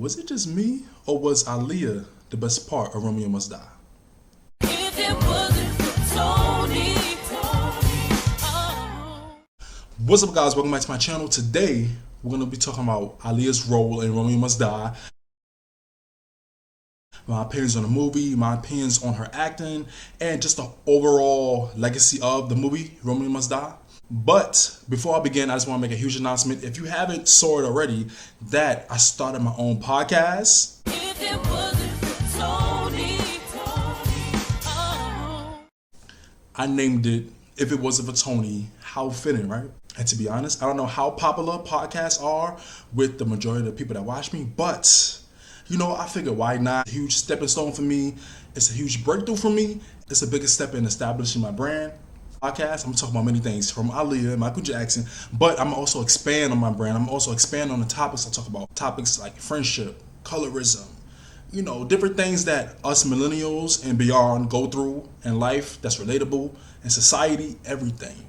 Was it just me, or was Aaliyah the best part of Romeo Must Die? If it wasn't for Tony, oh. What's up, guys? Welcome back to my channel. Today, we're going to be talking about Aaliyah's role in Romeo Must Die. My opinions on the movie, my opinions on her acting, and just the overall legacy of the movie, Romeo Must Die. But before I begin, I just want to make a huge announcement. If you haven't saw it already, that I started my own podcast. If it wasn't for Tony, oh. I named it, If It Wasn't for Tony, How Fitting, right? And to be honest, I don't know how popular podcasts are with the majority of the people that watch me, but you know, I figured why not? A huge stepping stone for me. It's a huge breakthrough for me. It's the biggest step in establishing my brand. Podcast, I'm talking about many things from Aaliyah, Michael Jackson, but I'm also expand on my brand. I'm also expand on the topics I talk about. Topics like friendship, colorism, you know, different things that us millennials and beyond go through in life that's relatable in society, everything,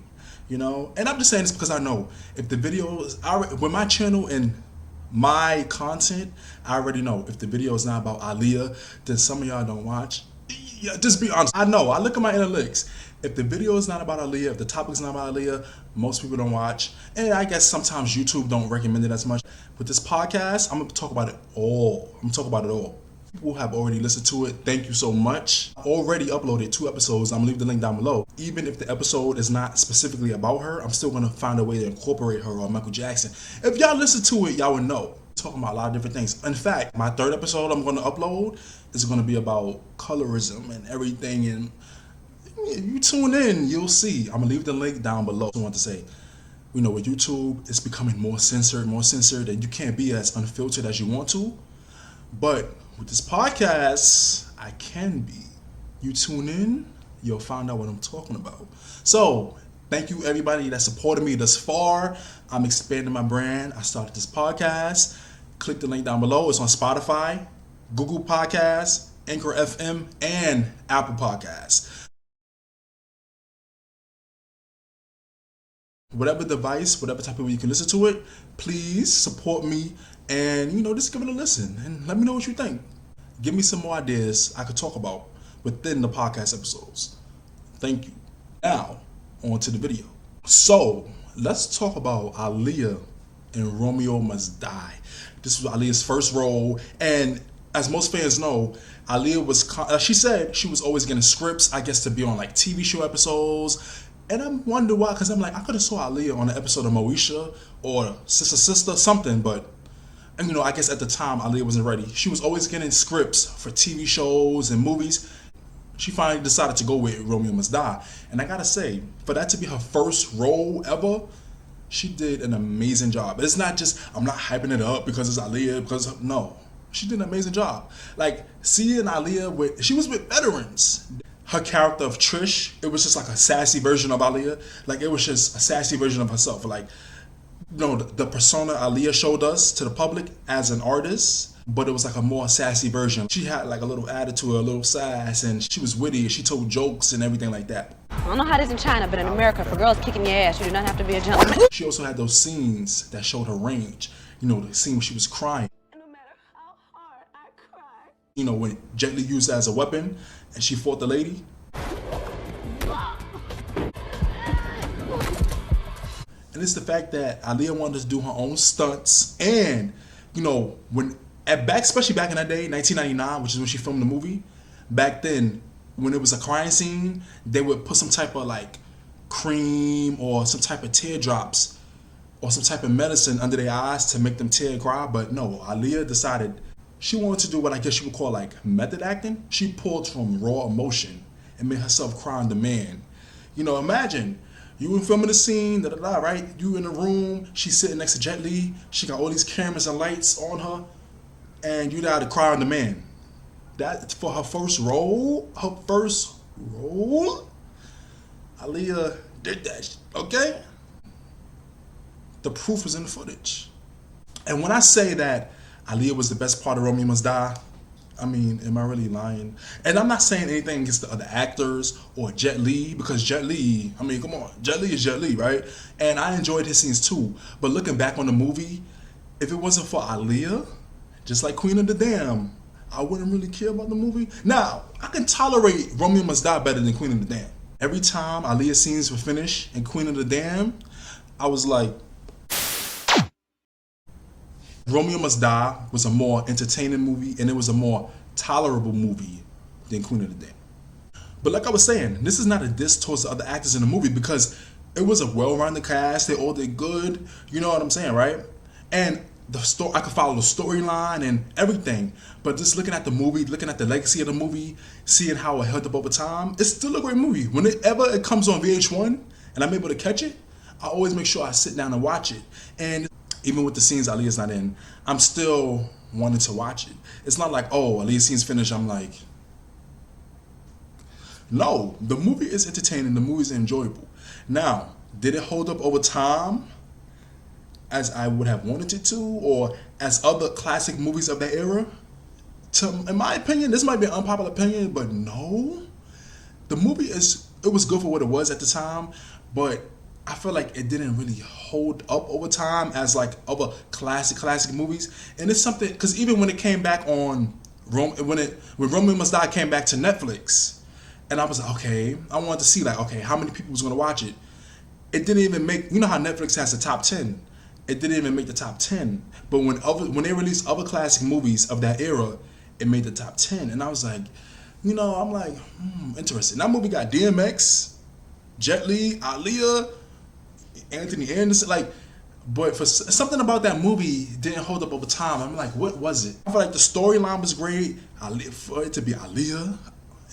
you know. And I'm just saying this because I know if the video is with my channel and my content, I already know if the video is not about Aaliyah, then some of y'all don't watch. Yeah, just be honest. I know. I look at my analytics. If the video is not about Aaliyah, if the topic is not about Aaliyah, most people don't watch. And I guess sometimes YouTube don't recommend it as much. With this podcast, I'm going to talk about it all. I'm going to talk about it all. People have already listened to it. Thank you so much. I already uploaded 2 episodes. I'm going to leave the link down below. Even if the episode is not specifically about her, I'm still going to find a way to incorporate her or Michael Jackson. If y'all listen to it, y'all will know. Talking about a lot of different things. In fact, my 3rd episode I'm going to upload is going to be about colorism and everything. And if you tune in, you'll see. I'm going to leave the link down below. I want to say, you know, with YouTube, it's becoming more censored, and you can't be as unfiltered as you want to. But with this podcast, I can be. You tune in, you'll find out what I'm talking about. So, thank you everybody that supported me thus far. I'm expanding my brand. I started this podcast. Click the link down below. It's on Spotify, Google Podcasts, Anchor FM, and Apple Podcasts. Whatever device, whatever type of way you can listen to it, please support me and, you know, just give it a listen and let me know what you think. Give me some more ideas I could talk about within the podcast episodes. Thank you. Now, on to the video. So, let's talk about Aaliyah in Romeo Must Die. This was Aaliyah's first role, and as most fans know, Aaliyah was, she said she was always getting scripts, I guess, to be on like TV show episodes. And I'm wondering why, because I'm like, I could have saw Aaliyah on an episode of Moesha or Sister, something, but, and you know, I guess at the time, Aaliyah wasn't ready. She was always getting scripts for TV shows and movies. She finally decided to go with Romeo Must Die. And I gotta say, for that to be her first role ever, she did an amazing job. It's not just, I'm not hyping it up because it's Aaliyah, because, no. She did an amazing job. Like, seeing Aaliyah she was with veterans. Her character of Trish, it was just like a sassy version of Aaliyah. Like, it was just a sassy version of herself. Like, you know, the persona Aaliyah showed us to the public as an artist, but it was like a more sassy version. She had like a little attitude, a little sass, and she was witty. She told jokes and everything like that. I don't know how it is in China, but in America, for girls kicking your ass, you do not have to be a gentleman. She also had those scenes that showed her range. You know, the scene where she was crying. No matter how hard I cry. You know, when Jet Li used it as a weapon and she fought the lady. And it's the fact that Aaliyah wanted to do her own stunts, and you know, especially back in that day, 1999, which is when she filmed the movie. Back then, when it was a crying scene, they would put some type of like cream or some type of teardrops or some type of medicine under their eyes to make them tear cry. But no, Aaliyah decided she wanted to do what I guess you would call like method acting. She pulled from raw emotion and made herself cry on demand. You know, imagine you in filming the scene, right? You in the room, she's sitting next to Jet Li, she got all these cameras and lights on her, and you got to cry on demand. That for her first role, Aaliyah did that, okay? The proof is in the footage. And when I say that Aaliyah was the best part of Romeo Must Die, I mean, am I really lying? And I'm not saying anything against the other actors or Jet Li, because Jet Li, I mean, come on, Jet Li is Jet Li, right? And I enjoyed his scenes too. But looking back on the movie, if it wasn't for Aaliyah, Just like Queen of the Dam, I wouldn't really care about the movie. Now, I can tolerate Romeo Must Die better than Queen of the Dam. Every time Aaliyah scenes were finished in Queen of the Dam, I was like, Romeo Must Die was a more entertaining movie and it was a more tolerable movie than Queen of the Dam. But like I was saying, this is not a diss towards the other actors in the movie because it was a well-rounded cast. They all did good. You know what I'm saying, right? And the story, I could follow the storyline and everything. But just looking at the movie, looking at the legacy of the movie, seeing how it held up over time, it's still a great movie. Whenever it comes on VH1 and I'm able to catch it, I always make sure I sit down and watch it. And even with the scenes Aaliyah's not in, I'm still wanting to watch it. It's not like, oh, Aaliyah's scene's finished, I'm like, no, the movie is entertaining, the movie is enjoyable. Now, did it hold up over time as I would have wanted it to, or as other classic movies of that era? In my opinion, this might be an unpopular opinion, but no. The movie it was good for what it was at the time, but I feel like it didn't really hold up over time as like other classic movies. And it's something, because even when it came back on, when Romeo Must Die came back to Netflix, and I was like, okay, I wanted to see like, okay, how many people was gonna watch it? It didn't even make, you know how Netflix has the top 10? It didn't even make the top 10. But when they released other classic movies of that era, it made the top 10. And I was like, you know, I'm like, interesting. That movie got DMX, Jet Li, Aaliyah, Anthony Anderson, like, but for something about that movie didn't hold up over time. I'm like, what was it? I feel like the storyline was great. For it to be Aaliyah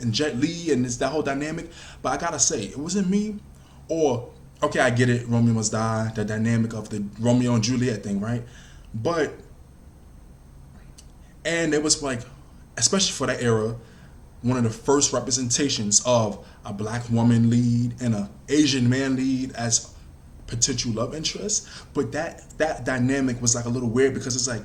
and Jet Li and that whole dynamic, but I gotta say, it wasn't me. Or, okay, I get it, Romeo Must Die, the dynamic of the Romeo and Juliet thing, right? But, and it was like, especially for that era, one of the first representations of a black woman lead and an Asian man lead as potential love interest. But that dynamic was like a little weird because it's like,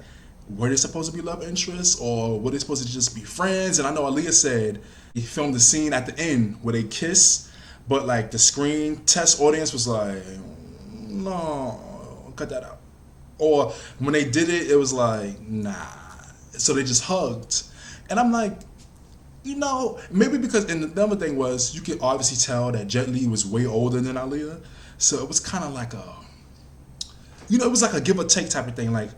were they supposed to be love interests or were they supposed to just be friends? And I know Aaliyah said he filmed the scene at the end where they kiss, but like the screen test audience was like, no, cut that out. Or when they did it, it was like, nah. So they just hugged. And I'm like, you know, maybe because, and the other thing was, you could obviously tell that Jet Li was way older than Aaliyah. So it was kind of like it was like a give or take type of thing. Like,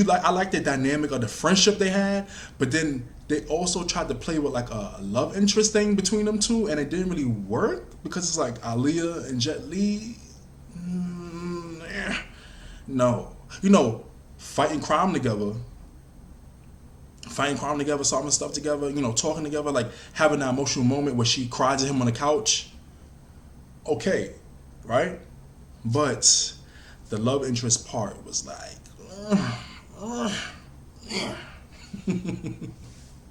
I like the dynamic of the friendship they had, but then they also tried to play with like a love interest thing between them two, and it didn't really work because it's like Aaliyah and Jet Li. No, you know, fighting crime together, solving stuff together, you know, talking together, like having that emotional moment where she cried to him on the couch. Okay, right? But the love interest part was like,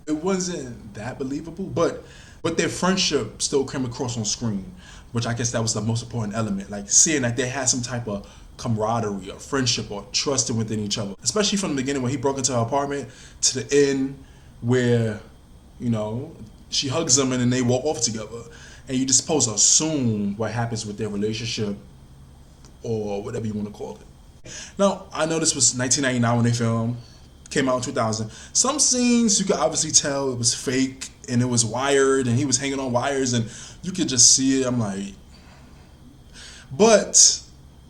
it wasn't that believable, but their friendship still came across on screen, which I guess that was the most important element, like seeing that they had some type of camaraderie or friendship or trust within each other, especially from the beginning when he broke into her apartment to the end where, you know, she hugs him and then they walk off together, and you're just supposed to assume what happens with their relationship or whatever you want to call it. Now, I know this was 1999 when they filmed, came out in 2000. Some scenes you could obviously tell it was fake and it was wired and he was hanging on wires and you could just see it. I'm like, but,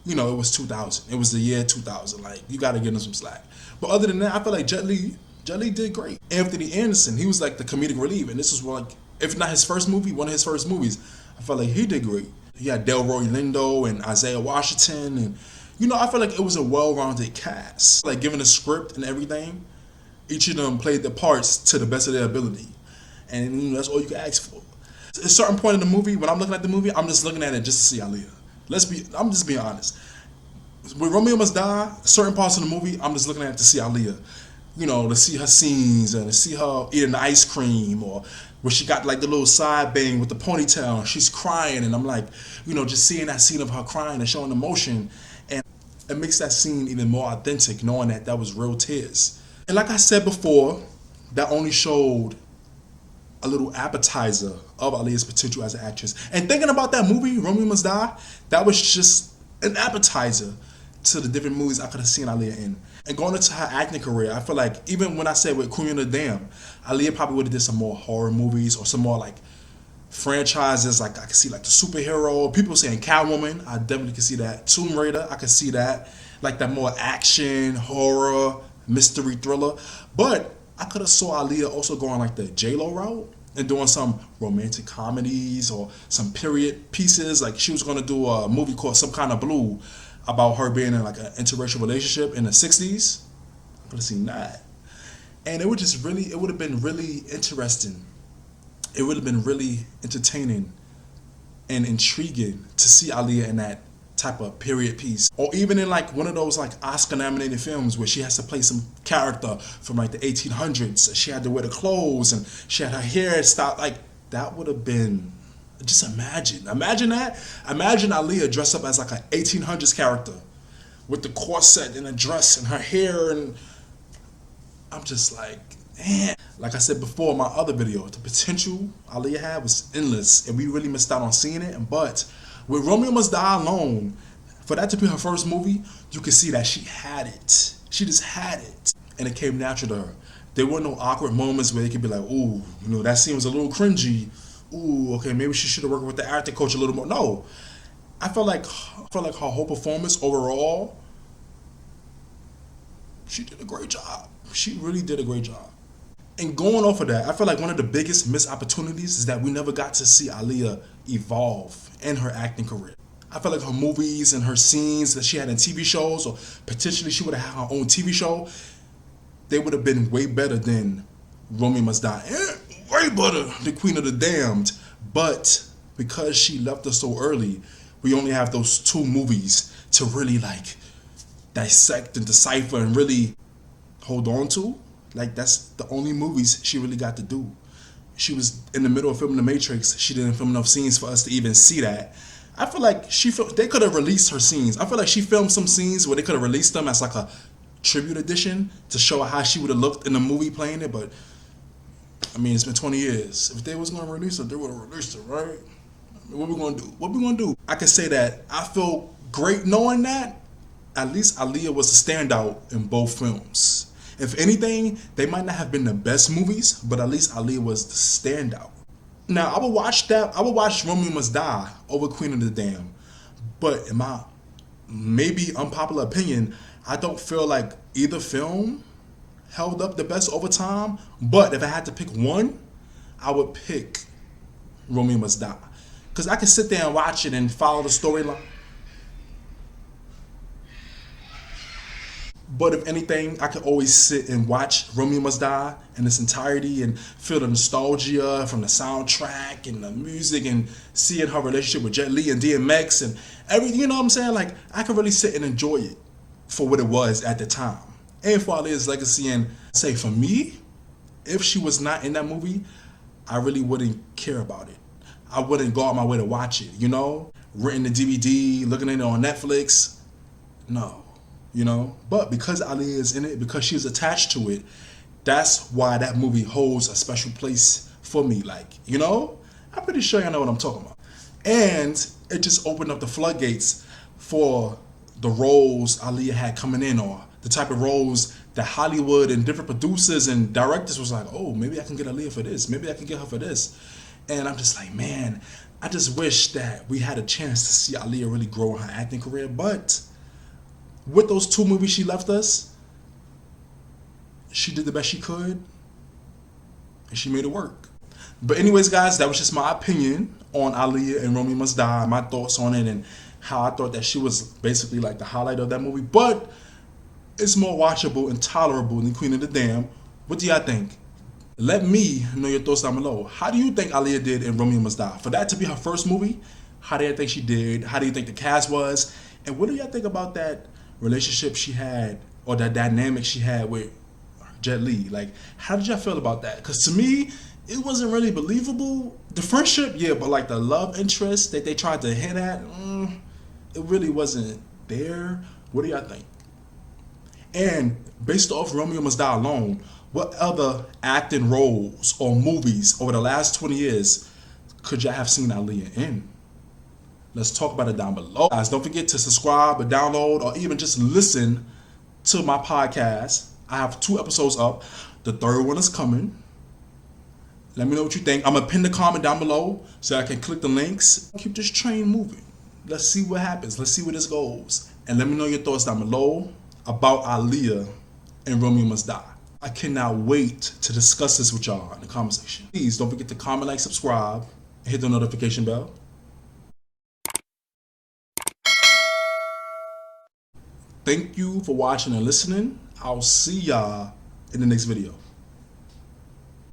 you know, it was 2000. It was the year 2000. Like, you got to give him some slack. But other than that, I feel like Jet Li did great. Anthony Anderson, he was like the comedic relief, and this was like, if not his first movie, one of his first movies. I felt like he did great. He had Delroy Lindo and Isaiah Washington, and you know, I feel like it was a well-rounded cast. Like, given the script and everything, each of them played their parts to the best of their ability, and you know, that's all you can ask for. At a certain point in the movie, when I'm looking at the movie, I'm just looking at it just to see Aaliyah. I'm just being honest. When Romeo Must Die, certain parts of the movie, I'm just looking at it to see Aaliyah. You know, to see her scenes and to see her eating the ice cream, or where she got like the little side bang with the ponytail and she's crying, and I'm like, you know, just seeing that scene of her crying and showing emotion, and it makes that scene even more authentic knowing that that was real tears. And like I said before, that only showed a little appetizer of Aaliyah's potential as an actress. And thinking about that movie, Romeo Must Die, that was just an appetizer to the different movies I could have seen Aaliyah in. And going into her acting career, I feel like even when I said with Queen of the Dam, Aaliyah probably would have did some more horror movies or some more like franchises. Like I could see like the superhero. People saying Catwoman, I definitely could see that. Tomb Raider, I could see that. Like that more action, horror, mystery thriller. But I could have saw Aaliyah also going like the J-Lo route and doing some romantic comedies or some period pieces. Like she was gonna do a movie called Some Kind of Blue about her being in like an interracial relationship in the 60s. I could have seen that. And it would just really, it would have been really interesting. It would have been really entertaining and intriguing to see Aaliyah in that type of period piece. Or even in like one of those like Oscar nominated films where she has to play some character from like the 1800s. She had to wear the clothes and she had her hair styled. Like that would have been, just imagine that. Imagine Aaliyah dressed up as like an 1800s character with the corset and a dress and her hair, and I'm just like, man. Like I said before in my other video, the potential Aaliyah had was endless, and we really missed out on seeing it. But with Romeo Must Die alone, for that to be her first movie, you can see that she had it. She just had it, and it came natural to her. There were no awkward moments where it could be like, ooh, you know, that scene was a little cringy. Ooh, okay, maybe she should have worked with the acting coach a little more. No, I felt like her whole performance overall, she did a great job. She really did a great job. And going off of that, I feel like one of the biggest missed opportunities is that we never got to see Aaliyah evolve in her acting career. I feel like her movies and her scenes that she had in TV shows, or potentially she would have had her own TV show, they would have been way better than Romeo Must Die. And way better than Queen of the Damned. But because she left us so early, we only have those two movies to really like dissect and decipher and really hold on to. Like that's the only movies she really got to do. She was in the middle of filming The Matrix. She didn't film enough scenes for us to even see that. I feel like they could have released her scenes. I feel like she filmed some scenes where they could have released them as like a tribute edition to show how she would have looked in the movie playing it. But I mean, it's been 20 years. If they was gonna release it, they would have released it, right? I mean, what we gonna do? What we gonna do? I can say that I feel great knowing that at least Aaliyah was a standout in both films. If anything, they might not have been the best movies, but at least Aaliyah was the standout. Now, I would watch Romeo Must Die over Queen of the Dam. But in my maybe unpopular opinion, I don't feel like either film held up the best over time. But if I had to pick one, I would pick Romeo Must Die. Because I can sit there and watch it and follow the storyline. But if anything, I could always sit and watch Romeo Must Die in its entirety and feel the nostalgia from the soundtrack and the music and seeing her relationship with Jet Li and DMX and everything, you know what I'm saying? Like, I could really sit and enjoy it for what it was at the time. And for Aaliyah's legacy. And say for me, if she was not in that movie, I really wouldn't care about it. I wouldn't go out my way to watch it, you know? Renting the DVD, looking at it on Netflix, no. You know, but because Aaliyah is in it, because she's attached to it, that's why that movie holds a special place for me. Like, you know, I'm pretty sure you know what I'm talking about. And it just opened up the floodgates for the roles Aaliyah had coming in, or the type of roles that Hollywood and different producers and directors was like, oh, maybe I can get Aaliyah for this. Maybe I can get her for this. And I'm just like, man, I just wish that we had a chance to see Aaliyah really grow in her acting career. But with those two movies she left us, she did the best she could, and she made it work. But anyways, guys, that was just my opinion on Aaliyah and Romeo Must Die, my thoughts on it, and how I thought that she was basically like the highlight of that movie. But it's more watchable and tolerable than Queen of the Dam. What do y'all think? Let me know your thoughts down below. How do you think Aaliyah did in Romeo Must Die? For that to be her first movie, how do you think she did? How do you think the cast was? And what do y'all think about that relationship she had, or that dynamic she had with Jet Li? Like, how did y'all feel about that? Because to me, it wasn't really believable. The friendship, yeah, but like the love interest that they tried to hint at, it really wasn't there. What do y'all think? And based off Romeo Must Die alone, what other acting roles or movies over the last 20 years could y'all have seen Aaliyah in? Let's talk about it down below. Guys, don't forget to subscribe or download or even just listen to my podcast. I have 2 episodes up. The 3rd one is coming. Let me know what you think. I'm going to pin the comment down below so I can click the links. Keep this train moving. Let's see what happens. Let's see where this goes. And let me know your thoughts down below about Aaliyah and Romeo Must Die. I cannot wait to discuss this with y'all in the comment section. Please don't forget to comment, like, subscribe, and hit the notification bell. Thank you for watching and listening. I'll see y'all in the next video.